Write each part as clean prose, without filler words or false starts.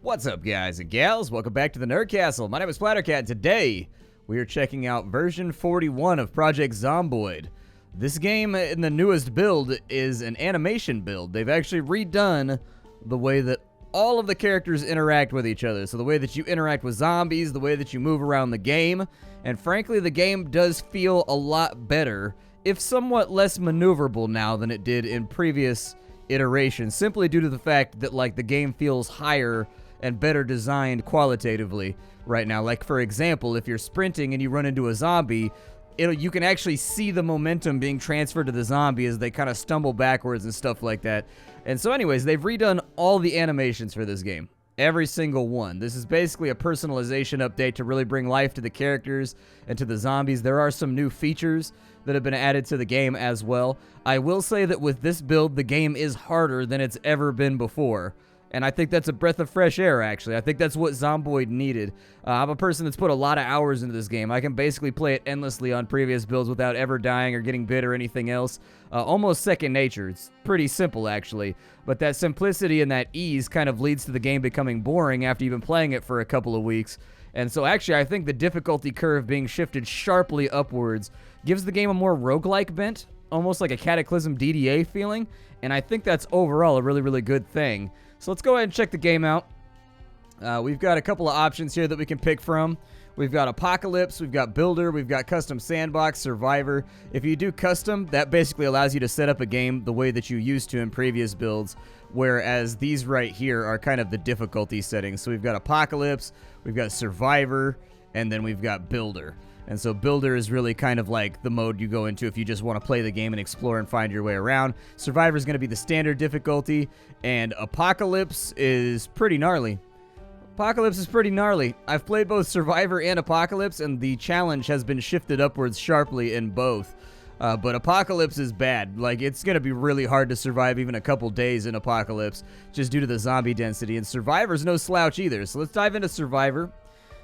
What's up, guys and gals? Welcome back to the Nerd Castle. My name is Splattercat. Today, we are checking out version 41 of Project Zomboid. This game in the newest build is an animation build. They've actually redone the way that all of the characters interact with each other. So the way that you interact with zombies, the way that you move around the game, and frankly, the game does feel a lot better, if somewhat less maneuverable now than it did in previous iterations, simply due to the fact that, like, the game feels higher and better designed qualitatively right now. Like, for example, if you're sprinting and you run into a zombie, you can actually see the momentum being transferred to the zombie as they kind of stumble backwards and stuff like that. And so anyways, they've redone all the animations for this game. Every single one. This is basically a personalization update to really bring life to the characters and to the zombies. There are some new features that have been added to the game as well. I will say that with this build, the game is harder than it's ever been before. And I think that's a breath of fresh air, actually. I think that's what Zomboid needed. I'm a person that's put a lot of hours into this game. I can basically play it endlessly on previous builds without ever dying or getting bit or anything else. Almost second nature. It's pretty simple, actually. But that simplicity and that ease kind of leads to the game becoming boring after you've been playing it for a couple of weeks. And so actually, I think the difficulty curve being shifted sharply upwards gives the game a more roguelike bent, almost like a Cataclysm DDA feeling. And I think that's overall a really, really good thing. So let's go ahead and check the game out. We've got a couple of options here that we can pick from. We've got Apocalypse, we've got Builder, we've got Custom Sandbox, Survivor. If you do Custom, that basically allows you to set up a game the way that you used to in previous builds, whereas these right here are kind of the difficulty settings. So we've got Apocalypse, we've got Survivor, and then we've got Builder. And so Builder is really kind of like the mode you go into if you just want to play the game and explore and find your way around. Survivor is going to be the standard difficulty, and Apocalypse is pretty gnarly. Apocalypse is pretty gnarly. I've played both Survivor and Apocalypse, and the challenge has been shifted upwards sharply in both. But Apocalypse is bad. Like, it's going to be really hard to survive even a couple days in Apocalypse, just due to the zombie density. And Survivor's no slouch either. So let's dive into Survivor.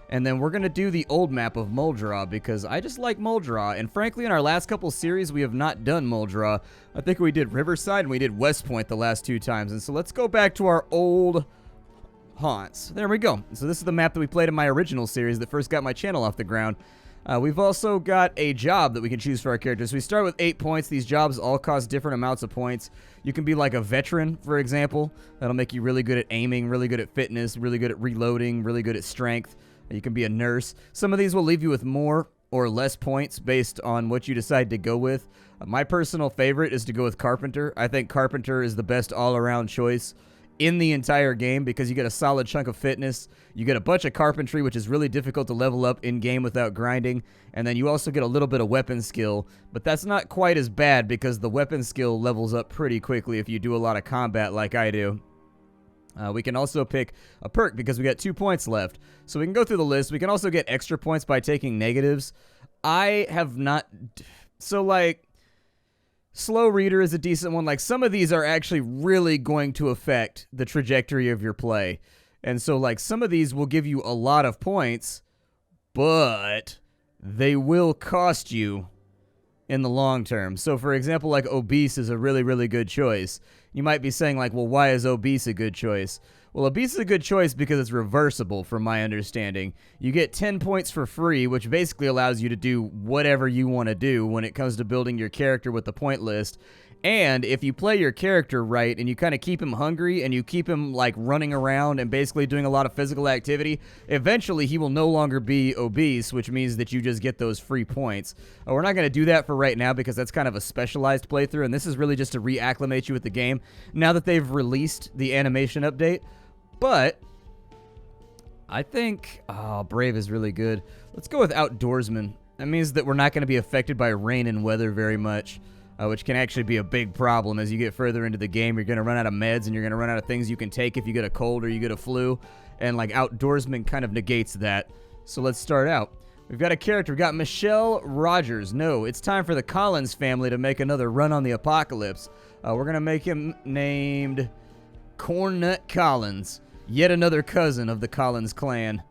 And then we're going to do the old map of Muldraw, because I just like Muldraw. And frankly, in our last couple series, we have not done Muldraw. I think we did Riverside and we did West Point the last two times. And so let's go back to our old haunts. There we go. So this is the map that we played in my original series that first got my channel off the ground. We've also got a job that we can choose for our characters. We start with 8 points. These jobs all cost different amounts of points. You can be like a veteran, for example. That'll make you really good at aiming, really good at fitness, really good at reloading, really good at strength. You can be a nurse. Some of these will leave you with more or less points based on what you decide to go with. My personal favorite is to go with Carpenter. I think Carpenter is the best all-around choice in the entire game because you get a solid chunk of fitness. You get a bunch of carpentry, which is really difficult to level up in-game without grinding. And then you also get a little bit of weapon skill. But that's not quite as bad because the weapon skill levels up pretty quickly if you do a lot of combat like I do. We can also pick a perk because we got 2 points left. So we can go through the list. We can also get extra points by taking negatives. I have not... So, like, Slow Reader is a decent one. Like, some of these are actually really going to affect the trajectory of your play. And so, like, some of these will give you a lot of points, but they will cost you in the long term. So, for example, like, Obese is a really, really good choice. You might be saying, like, well, why is Obese a good choice? Well, Obese is a good choice because it's reversible, from my understanding. You get 10 points for free, which basically allows you to do whatever you want to do when it comes to building your character with the point list. And if you play your character right and you kind of keep him hungry and you keep him, like, running around and basically doing a lot of physical activity, eventually he will no longer be obese, which means that you just get those free points. We're not going to do that for right now because that's kind of a specialized playthrough, and this is really just to reacclimate you with the game now that they've released the animation update. But I think... Oh, Brave is really good. Let's go with Outdoorsman. That means that we're not going to be affected by rain and weather very much. Which can actually be a big problem as you get further into the game. You're going to run out of meds and you're going to run out of things you can take if you get a cold or you get a flu. And, like, Outdoorsman kind of negates that. So let's start out. We've got a character. We've got Michelle Rogers. No, it's time for the Collins family to make another run on the apocalypse. We're going to make him named Cornnut Collins. Yet another cousin of the Collins clan.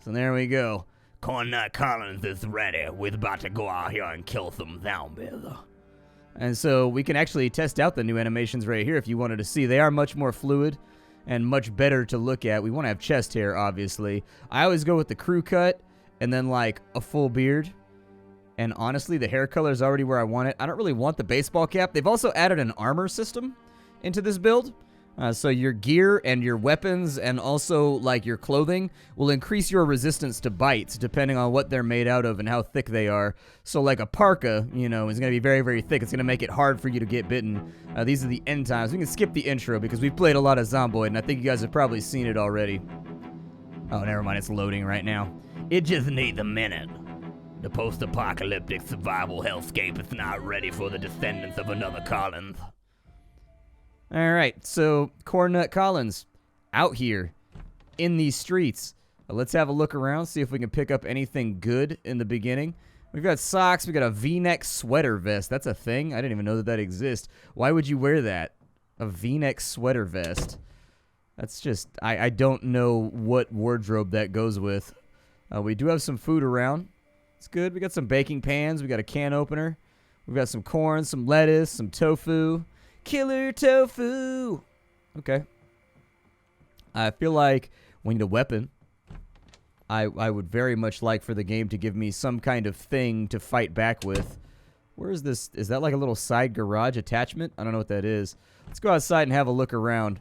So there we go. Cornnut Collins is ready. We're about to go out here and kill some zombies. And so we can actually test out the new animations right here if you wanted to see. They are much more fluid. and much better to look at. We want to have chest hair, obviously. I always go with the crew cut and then like a full beard. And honestly, the hair color is already where I want it. I don't really want the baseball cap. They've also added an armor system into this build. So your gear and your weapons and also like your clothing will increase your resistance to bites depending on what they're made out of and how thick they are. So like a parka, you know, is going to be very, very thick. It's going to make it hard for you to get bitten. These are the end times. We can skip the intro because we've played a lot of Zomboid and I think you guys have probably seen it already. Oh, never mind. It's loading right now. It just needs a minute. The post-apocalyptic survival hellscape is not ready for the descendants of another Collins. All right, so Cornut Collins out here in these streets. Let's have a look around, see if we can pick up anything good in the beginning. We've got socks. We got a V-neck sweater vest. That's a thing. I didn't even know that that exists. Why would you wear that? A V-neck sweater vest. That's just, I don't know what wardrobe that goes with. We do have some food around. It's good. We got some baking pans. We got a can opener. We've got some corn, some lettuce, some tofu. Killer tofu. Okay. I feel like we need a weapon. I would very much like for the game to give me some kind of thing to fight back with. Where is this? Is that like a little side garage attachment? I don't know what that is. Let's go outside and have a look around.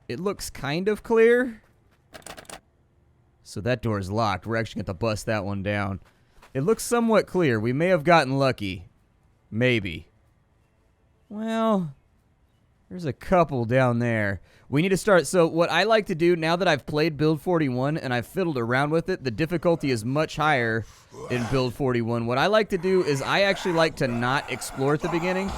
It looks kind of clear. So that door is locked. We're actually going to have to bust that one down. It looks somewhat clear. We may have gotten lucky. Maybe. Well, there's a couple down there. We need to start. So what I like to do now that I've played Build 41 and I've fiddled around with it, the difficulty is much higher in Build 41. What I like to do is I actually like to not explore at the beginning.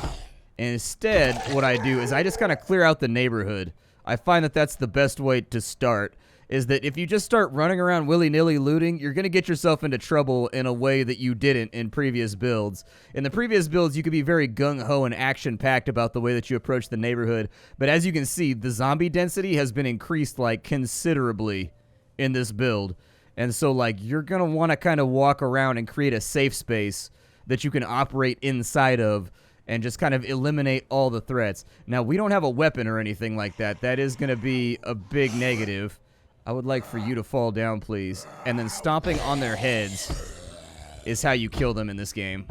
And instead, what I do is I just kind of clear out the neighborhood. I find that that's the best way to start. Is that if you just start running around willy-nilly looting, you're going to get yourself into trouble in a way that you didn't in previous builds. In the previous builds, you could be very gung-ho and action-packed about the way that you approach the neighborhood. But as you can see, the zombie density has been increased, like, considerably in this build. And so, like, you're going to want to kind of walk around and create a safe space that you can operate inside of and just kind of eliminate all the threats. Now, we don't have a weapon or anything like that. That is going to be a big negative. I would like for you to fall down, please. And then stomping on their heads is how you kill them in this game.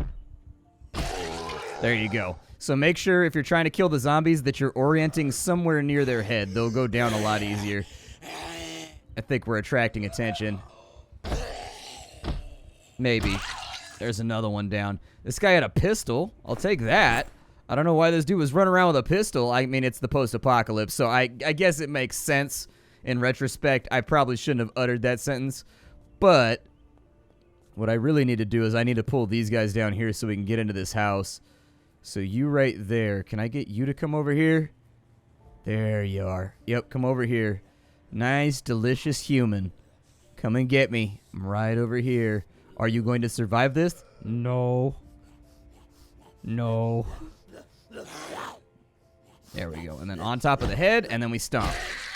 There you go. So make sure if you're trying to kill the zombies that you're orienting somewhere near their head. They'll go down a lot easier. I think we're attracting attention. Maybe. There's another one down. This guy had a pistol. I'll take that. I don't know why this dude was running around with a pistol. I mean, it's the post-apocalypse, so I guess it makes sense. In retrospect, I probably shouldn't have uttered that sentence, but what I really need to do is I need to pull these guys down here so we can get into this house. So you right there, can I get you to come over here? There you are. Yep, come over here. Nice, delicious human. Come and get me. I'm right over here. Are you going to survive this? No. No. There we go. And then on top of the head, and then we stomp.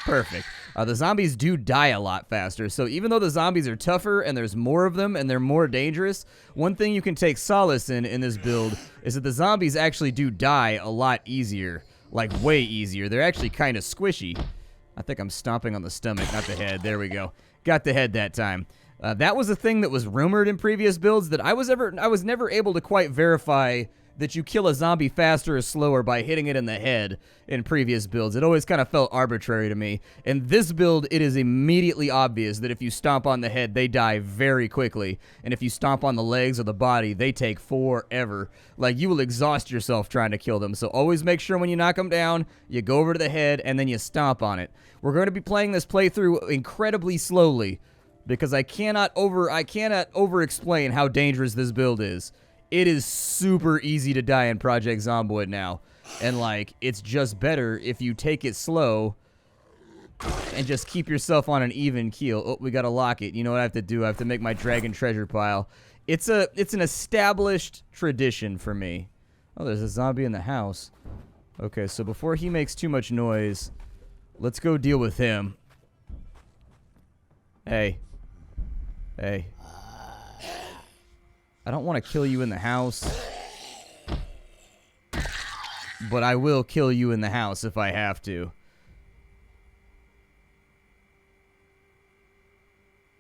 Perfect. The zombies do die a lot faster, so even though the zombies are tougher and there's more of them and they're more dangerous, one thing you can take solace in this build is that the zombies actually do die a lot easier, like way easier. They're actually kind of squishy. I think I'm stomping on the stomach, not the head. There we go. Got the head that time. That was a thing that was rumored in previous builds that I was never able to quite verify that you kill a zombie faster or slower by hitting it in the head in previous builds. It always kind of felt arbitrary to me. In this build, it is immediately obvious that if you stomp on the head, they die very quickly. And if you stomp on the legs or the body, they take forever. Like, you will exhaust yourself trying to kill them. So always make sure when you knock them down, you go over to the head and then you stomp on it. We're going to be playing this playthrough incredibly slowly because I cannot over-explain how dangerous this build is. It is super easy to die in Project Zomboid now. And, like, it's just better if you take it slow and just keep yourself on an even keel. Oh, we gotta lock it. You know what I have to do? I have to make my dragon treasure pile. It's an established tradition for me. Oh, there's a zombie in the house. Okay, so before he makes too much noise, let's go deal with him. Hey. Hey. I don't want to kill you in the house. but I will kill you in the house if I have to.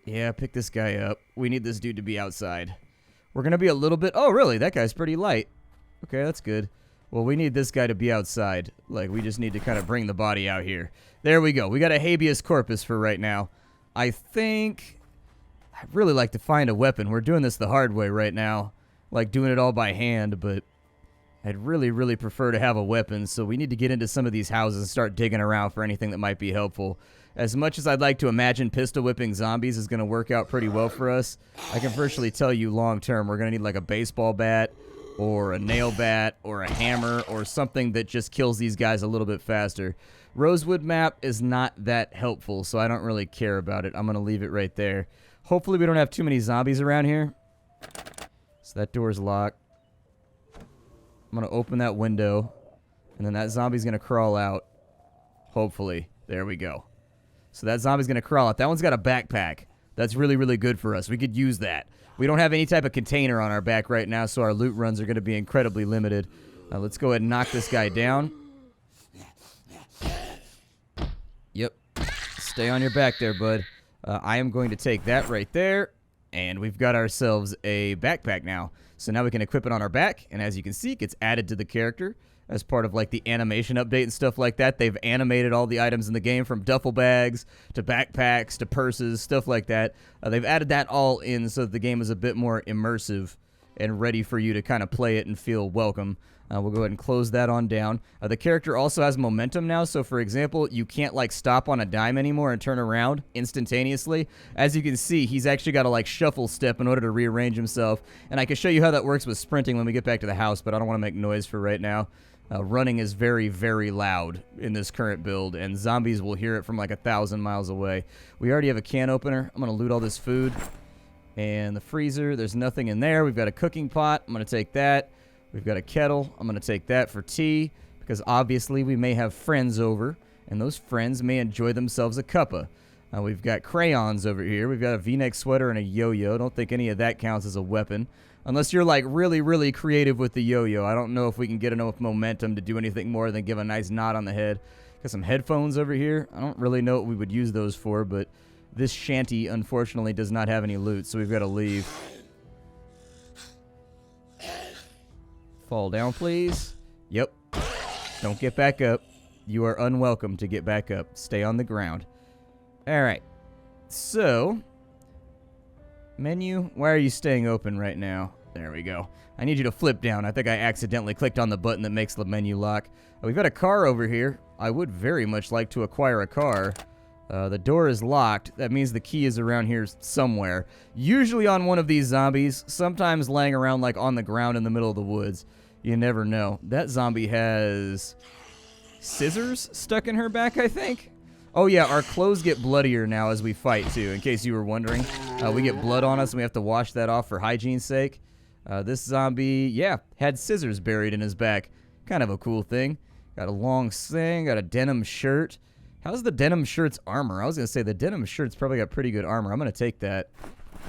Yeah, pick this guy up. We need this dude to be outside. We're going to be a little bit... Oh, really? That guy's pretty light. Okay, that's good. Well, we need this guy to be outside. Like, we just need to kind of bring the body out here. There we go. We got a habeas corpus for right now. I think... I'd really like to find a weapon. We're doing this the hard way right now. Like, doing it all by hand, but... I'd really, really prefer to have a weapon, so we need to get into some of these houses and start digging around for anything that might be helpful. As much as I'd like to imagine pistol whipping zombies is going to work out pretty well for us, I can virtually tell you long term we're going to need like a baseball bat or a nail bat or a hammer or something that just kills these guys a little bit faster. Rosewood map is not that helpful, so I don't really care about it. I'm going to leave it right there. Hopefully we don't have too many zombies around here. So that door's locked. I'm going to open that window, and then that zombie's going to crawl out. Hopefully. There we go. So that zombie's going to crawl out. That one's got a backpack. That's really, really good for us. We could use that. We don't have any type of container on our back right now, so our loot runs are going to be incredibly limited. Let's go ahead and knock this guy down. Yep. Stay on your back there, bud. I am going to take that right there, and we've got ourselves a backpack now. So now we can equip it on our back, and as you can see, it gets added to the character as part of like the animation update and stuff like that. They've animated all the items in the game from duffel bags to backpacks to purses, stuff like that. They've added that all in so that the game is a bit more immersive and ready for you to kind of play it and feel welcome. We'll go ahead and close that on down. The character also has momentum now, so for example, you can't like stop on a dime anymore and turn around instantaneously. As you can see, he's actually got to like shuffle step in order to rearrange himself, and I can show you how that works with sprinting when we get back to the house, but I don't want to make noise for right now. Running is very, very loud in this current build, and zombies will hear it from like 1,000 miles away. We already have a can opener. I'm going to loot all this food. And the freezer, there's nothing in there. We've got a cooking pot. I'm going to take that. We've got a kettle. I'm going to take that for tea, because obviously we may have friends over, and those friends may enjoy themselves a cuppa. We've got crayons over here. We've got a V-neck sweater and a yo-yo. Don't think any of that counts as a weapon. Unless you're like really, really creative with the yo-yo. I don't know if we can get enough momentum to do anything more than give a nice nod on the head. Got some headphones over here. I don't really know what we would use those for, but this shanty, unfortunately, does not have any loot, so we've got to leave. Fall down, please. Yep. Don't get back up. You are unwelcome to get back up. Stay on the ground. All right. So, menu, why are you staying open right now? There we go. I need you to flip down. I think I accidentally clicked on the button that makes the menu lock. We've got a car over here. I would very much like to acquire a car. The door is locked. That means the key is around here somewhere. Usually on one of these zombies. Sometimes laying around like on the ground in the middle of the woods. You never know. That zombie has scissors stuck in her back, I think. Oh yeah, our clothes get bloodier now as we fight too, in case you were wondering. We get blood on us and we have to wash that off for hygiene's sake. This zombie, yeah, had scissors buried in his back. Kind of a cool thing. Got a long sling, got a denim shirt. How's the denim shirt's armor? I was going to say the denim shirt's probably got pretty good armor. I'm going to take that.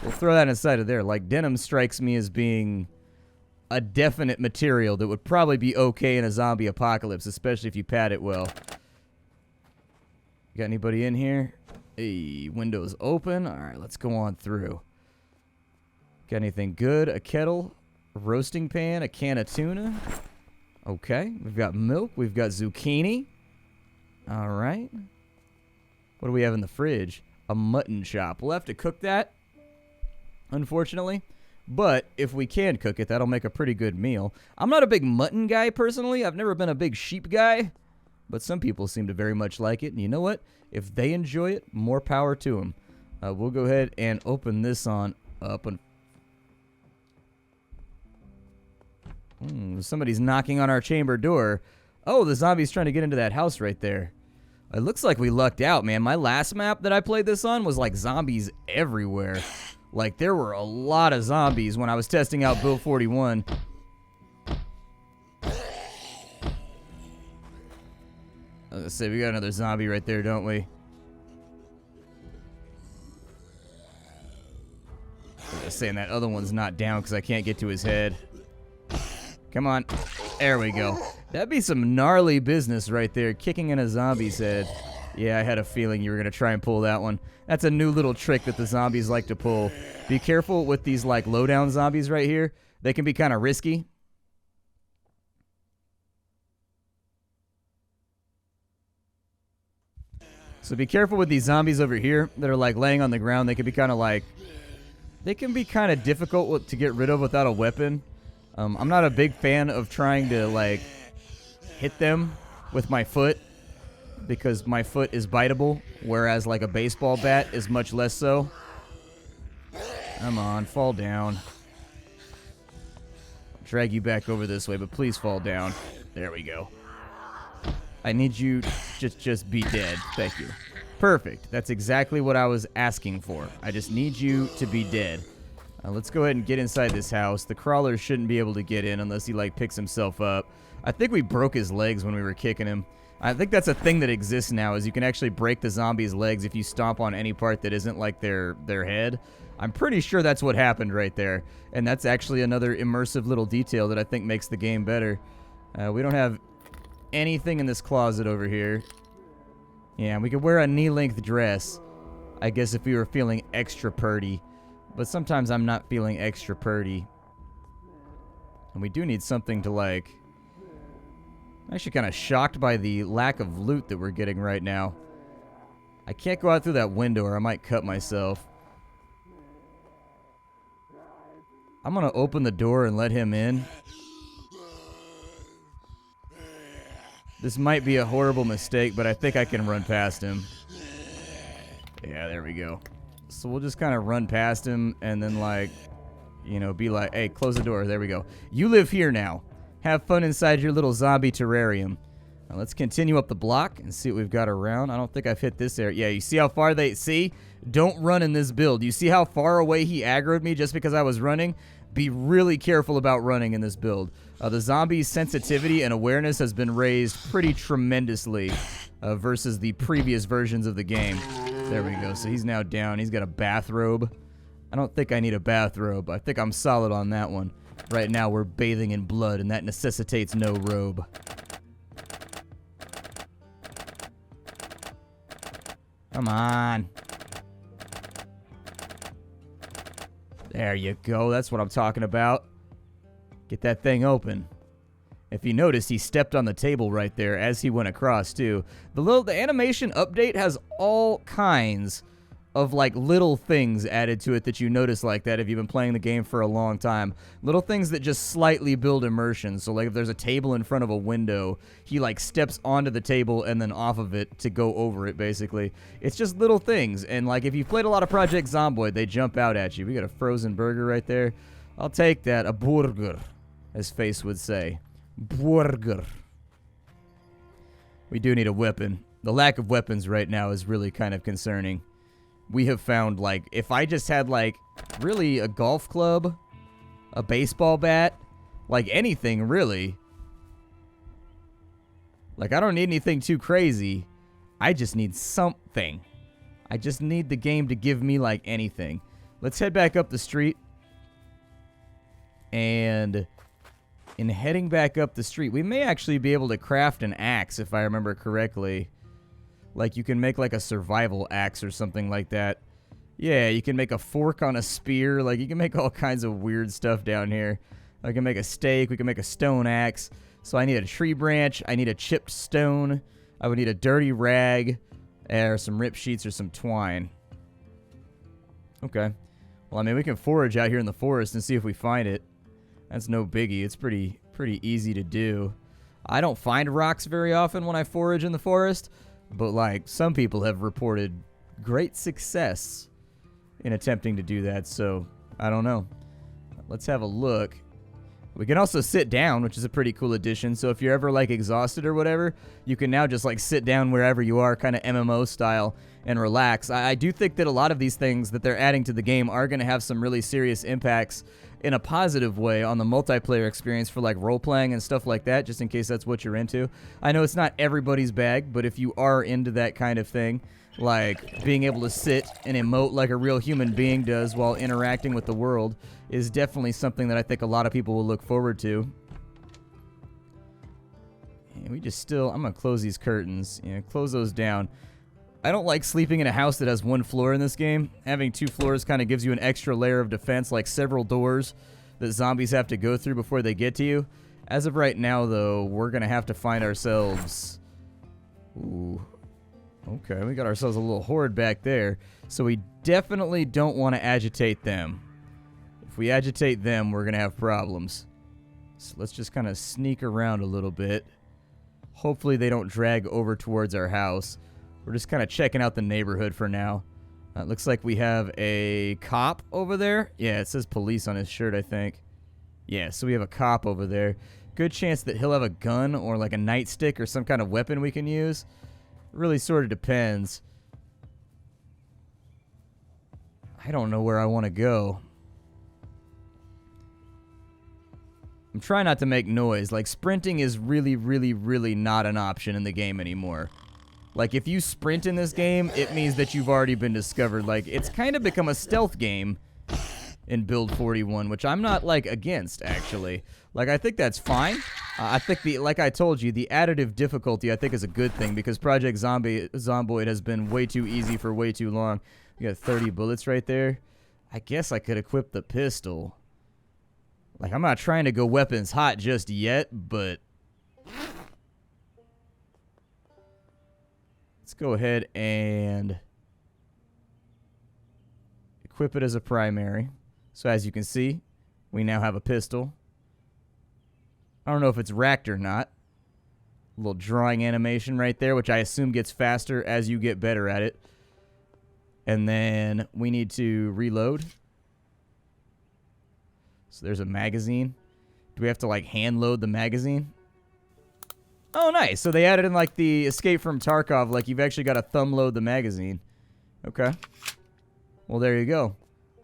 We'll throw that inside of there. Like, denim strikes me as being a definite material that would probably be okay in a zombie apocalypse, especially if you pad it well. Got anybody in here? Hey, window's open. All right, let's go on through. Got anything good? A kettle, a roasting pan, a can of tuna. Okay, we've got milk. We've got zucchini. All right. What do we have in the fridge? A mutton chop. We'll have to cook that, unfortunately. But if we can cook it, that'll make a pretty good meal. I'm not a big mutton guy, personally. I've never been a big sheep guy. But some people seem to very much like it. And you know what? If they enjoy it, more power to them. We'll go ahead and open this on up. And somebody's knocking on our chamber door. Oh, the zombie's trying to get into that house right there. It looks like we lucked out, man. My last map that I played this on was like zombies everywhere. Like, there were a lot of zombies when I was testing out Build 41. Let's say we got another zombie right there, don't we? I'm just saying that other one's not down because I can't get to his head. Come on. There we go. That'd be some gnarly business right there, kicking in a zombie's head. Yeah, I had a feeling you were going to try and pull that one. That's a new little trick that the zombies like to pull. Be careful with these, like, low-down zombies right here. They can be kind of risky. So be careful with these zombies over here that are, like, laying on the ground. They can be kind of, like... They can be kind of difficult to get rid of without a weapon. I'm not a big fan of trying to, like... hit them with my foot because my foot is biteable, whereas like a baseball bat is much less so. Come on, fall down. I'll drag you back over this way, but please fall down. There we go. I need you to just be dead. Thank you. Perfect. That's exactly what I was asking for. I just need you to be dead. Let's go ahead and get inside this house. The crawler shouldn't be able to get in unless he like picks himself up. I think we broke his legs when we were kicking him. I think that's a thing that exists now, is you can actually break the zombie's legs if you stomp on any part that isn't like their head. I'm pretty sure that's what happened right there. And that's actually another immersive little detail that I think makes the game better. We don't have anything in this closet over here. Yeah, we could wear a knee-length dress, I guess, if we were feeling extra purdy. But sometimes I'm not feeling extra purdy. And we do need something to, like... I'm actually kind of shocked by the lack of loot that we're getting right now. I can't go out through that window or I might cut myself. I'm going to open the door and let him in. This might be a horrible mistake, but I think I can run past him. Yeah, there we go. So we'll just kind of run past him and then, like, you know, be like, hey, close the door. There we go. You live here now. Have fun inside your little zombie terrarium. Now let's continue up the block and see what we've got around. I don't think I've hit this area. Yeah, you see how far they... See? Don't run in this build. You see how far away he aggroed me just because I was running? Be really careful about running in this build. The zombie's sensitivity and awareness has been raised pretty tremendously versus the previous versions of the game. There we go. So he's now down. He's got a bathrobe. I don't think I need a bathrobe. I think I'm solid on that one. Right now, we're bathing in blood, and that necessitates no robe. Come on. There you go. That's what I'm talking about. Get that thing open. If you notice, he stepped on the table right there as he went across, too. The animation update has all kinds of like little things added to it that you notice like that if you've been playing the game for a long time. Little things that just slightly build immersion. So like if there's a table in front of a window, he like steps onto the table and then off of it to go over it, basically. It's just little things. And like if you've played a lot of Project Zomboid, they jump out at you. We got a frozen burger right there. I'll take that. A burger, as Face would say. Burger. We do need a weapon. The lack of weapons right now is really kind of concerning. We have found, like, if I just had, like, really a golf club, a baseball bat, like anything, really. Like, I don't need anything too crazy. I just need something. I just need the game to give me, like, anything. Let's head back up the street. And in heading back up the street, we may actually be able to craft an axe, if I remember correctly. Like, you can make, like, a survival axe or something like that. Yeah, you can make a fork on a spear. Like, you can make all kinds of weird stuff down here. I can make a stake. We can make a stone axe. So I need a tree branch. I need a chipped stone. I would need a dirty rag. Or some rip sheets or some twine. Okay. Well, I mean, we can forage out here in the forest and see if we find it. That's no biggie. It's pretty easy to do. I don't find rocks very often when I forage in the forest. But, like, some people have reported great success in attempting to do that, so I don't know. Let's have a look. We can also sit down, which is a pretty cool addition, so if you're ever, like, exhausted or whatever, you can now just, like, sit down wherever you are, kind of MMO style, and relax. I do think that a lot of these things that they're adding to the game are going to have some really serious impacts in a positive way on the multiplayer experience for like role-playing and stuff like that, just in case that's what you're into. I know it's not everybody's bag, but if you are into that kind of thing, like being able to sit and emote like a real human being does while interacting with the world is definitely something that I think a lot of people will look forward to. And I'm going to close these curtains. Close those down. I don't like sleeping in a house that has one floor in this game. Having 2 floors kind of gives you an extra layer of defense, like several doors that zombies have to go through before they get to you. As of right now, though, we're going to have to find ourselves... Ooh. Okay, we got ourselves a little horde back there. So we definitely don't want to agitate them. If we agitate them, we're going to have problems. So let's just kind of sneak around a little bit. Hopefully they don't drag over towards our house. We're just kind of checking out the neighborhood for now. It looks like we have a cop over there. Yeah, it says police on his shirt, I think. Yeah, so we have a cop over there. Good chance that he'll have a gun or like a nightstick or some kind of weapon we can use. Really sort of depends. I don't know where I want to go. I'm trying not to make noise. Like, sprinting is really, really, really not an option in the game anymore. Like, if you sprint in this game, it means that you've already been discovered. Like, it's kind of become a stealth game in Build 41, which I'm not, like, against, actually. Like, I think that's fine. I think, like I told you, the additive difficulty, I think, is a good thing, because Project Zomboid has been way too easy for way too long. We got 30 bullets right there. I guess I could equip the pistol. Like, I'm not trying to go weapons hot just yet, but... Let's go ahead and equip it as a primary. So as you can see, we now have a pistol. I don't know if it's racked or not. A little drawing animation right there, which I assume gets faster as you get better at it. And then we need to reload. So there's a magazine. Do we have to, like, hand load the magazine? Oh, nice. So they added in, like, the Escape from Tarkov, like, you've actually got to thumb load the magazine. Okay. Well, there you go.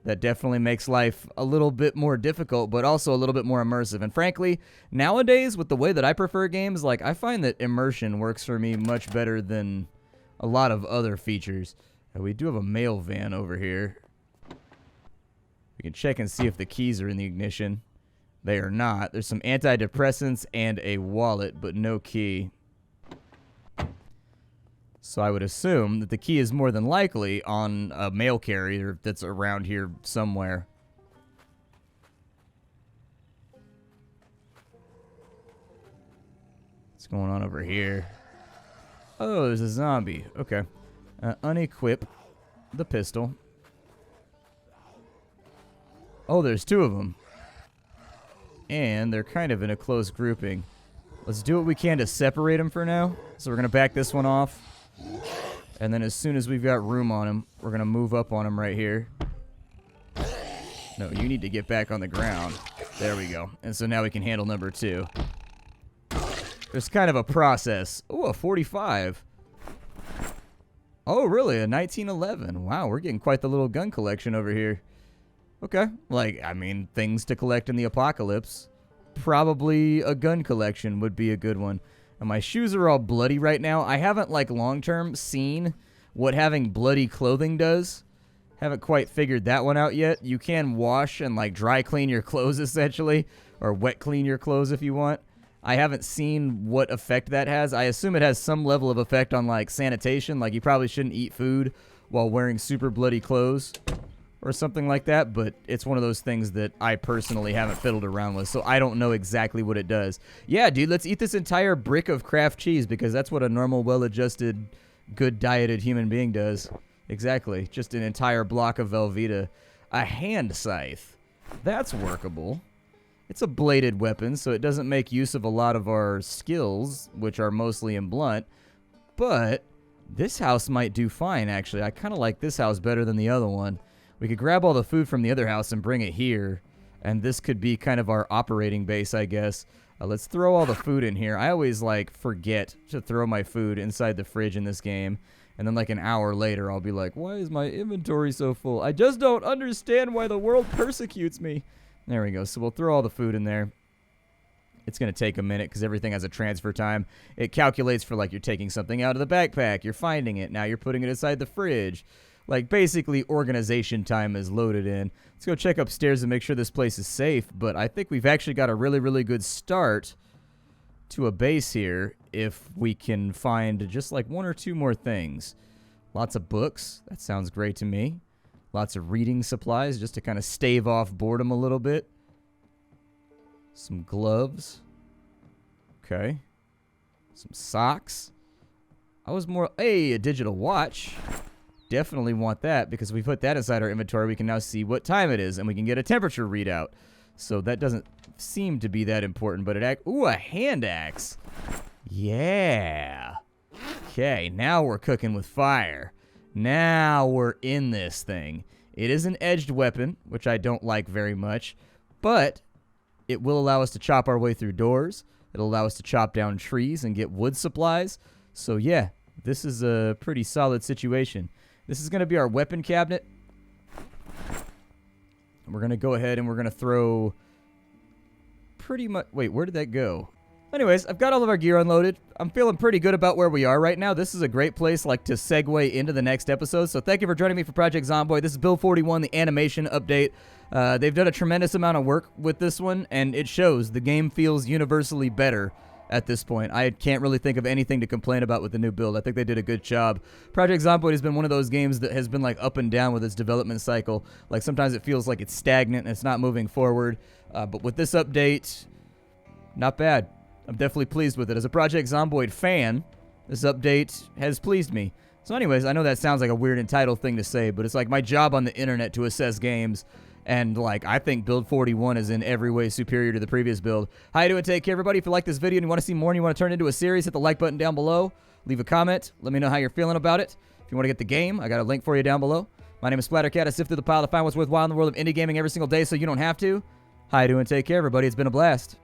That definitely makes life a little bit more difficult, but also a little bit more immersive. And frankly, nowadays, with the way that I prefer games, like, I find that immersion works for me much better than a lot of other features. We do have a mail van over here. We can check and see if the keys are in the ignition. They are not. There's some antidepressants and a wallet, but no key. So I would assume that the key is more than likely on a mail carrier that's around here somewhere. What's going on over here? Oh, there's a zombie. Okay. Unequip the pistol. Oh, there's 2 of them. And they're kind of in a close grouping. Let's do what we can to separate them for now. So we're going to back this one off. And then as soon as we've got room on him, we're going to move up on him right here. No, you need to get back on the ground. There we go. And so now we can handle number 2. There's kind of a process. Oh, a 45. Oh, really? A 1911. Wow, we're getting quite the little gun collection over here. Okay. Like, I mean, things to collect in the apocalypse. Probably a gun collection would be a good one. And my shoes are all bloody right now. I haven't, like, long-term seen what having bloody clothing does. Haven't quite figured that one out yet. You can wash and, like, dry clean your clothes, essentially. Or wet clean your clothes if you want. I haven't seen what effect that has. I assume it has some level of effect on, like, sanitation. Like, you probably shouldn't eat food while wearing super bloody clothes or something like that, but it's one of those things that I personally haven't fiddled around with, so I don't know exactly what it does. Yeah, dude, let's eat this entire brick of Kraft cheese, because that's what a normal, well-adjusted, good-dieted human being does. Exactly. Just an entire block of Velveeta. A hand scythe. That's workable. It's a bladed weapon, so it doesn't make use of a lot of our skills, which are mostly in blunt, but this house might do fine, actually. I kind of like this house better than the other one. We could grab all the food from the other house and bring it here, and this could be kind of our operating base, I guess. Let's throw all the food in here. I always, like, forget to throw my food inside the fridge in this game, and then, like, an hour later, I'll be like, why is my inventory so full? I just don't understand why the world persecutes me. There we go. So we'll throw all the food in there. It's going to take a minute because everything has a transfer time. It calculates for, like, you're taking something out of the backpack, you're finding it, now you're putting it inside the fridge. Like, basically, organization time is loaded in. Let's go check upstairs and make sure this place is safe. But I think we've actually got a really, really good start to a base here. if we can find just like 1 or 2 more things. Lots of books. That sounds great to me. Lots of reading supplies just to kind of stave off boredom a little bit. Some gloves. Okay. Some socks. I was more... Hey, a digital watch. Definitely want that, because if we put that inside our inventory, we can now see what time it is, and we can get a temperature readout. So that doesn't seem to be that important, but it... Ooh, a hand axe. Yeah. Okay, now we're cooking with fire. Now we're in this thing. It is an edged weapon, which I don't like very much, but it will allow us to chop our way through doors. It'll allow us to chop down trees and get wood supplies. So yeah, this is a pretty solid situation. This is going to be our weapon cabinet. We're going to go ahead and we're going to throw pretty much... Wait, where did that go? Anyways, I've got all of our gear unloaded. I'm feeling pretty good about where we are right now. This is a great place like to segue into the next episode. So thank you for joining me for Project Zomboid. This is Build 41, the animation update. They've done a tremendous amount of work with this one, and it shows. The game feels universally better at this point. I can't really think of anything to complain about with the new build. I think they did a good job. Project Zomboid has been one of those games that has been like up and down with its development cycle. Like sometimes it feels like it's stagnant and it's not moving forward. But with this update, not bad. I'm definitely pleased with it. As a Project Zomboid fan, this update has pleased me. So anyways, I know that sounds like a weird entitled thing to say, but it's like my job on the internet to assess games. And like, I think Build 41 is in every way superior to the previous build. How you doing? Take care, everybody. If you like this video and you want to see more and you want to turn it into a series, hit the like button down below. Leave a comment. Let me know how you're feeling about it. If you want to get the game, I got a link for you down below. My name is Splattercat. I sift through the pile to find what's worthwhile in the world of indie gaming every single day so you don't have to. How you doing? Take care, everybody. It's been a blast.